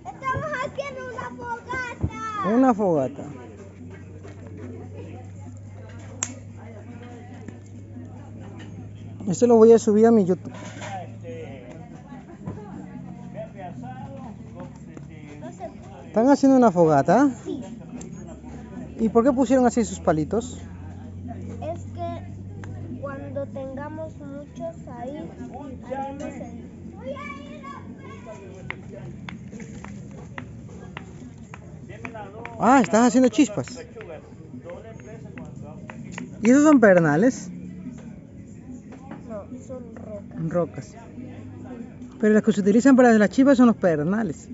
Estamos haciendo una fogata. Una fogata. Esto lo voy a subir a mi YouTube. ¿Están haciendo una fogata? Sí. ¿Y por qué pusieron así sus palitos? Es que cuando tengamos muchos ahí, haremos el... Ah, estás haciendo chispas. ¿Y esos son pedernales? No, son rocas. Rocas. Pero las que se utilizan para las chispas son los pedernales.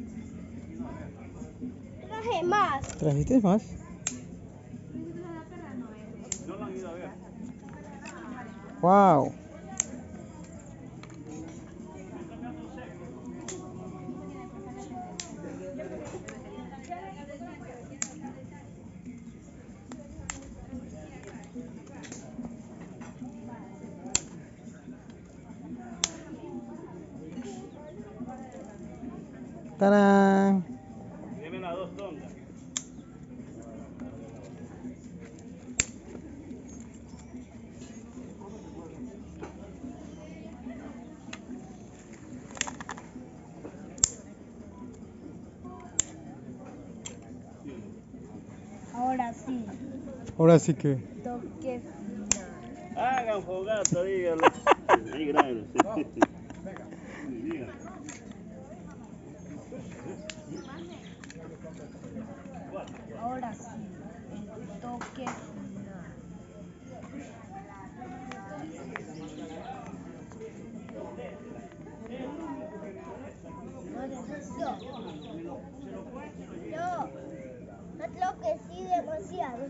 Traje más. ¿Trajiste más? Wow. ¡Tarán! Deme las dos tondas. Ahora sí. Ahora sí que. Toque final. Hagan fogata, díganlo. Sí, grábenlo. Díganlo. Ahora sí. El toque final. No es lo que sí demasiado.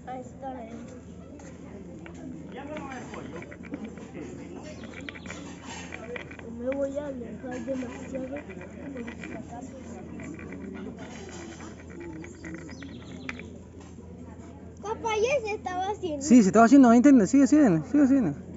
Ahí está. No me voy a alejar demasiado por acá. Papá, ya se estaba haciendo. Sí, se estaba haciendo, ¿entiendes? Sigue haciendo, sigue haciendo.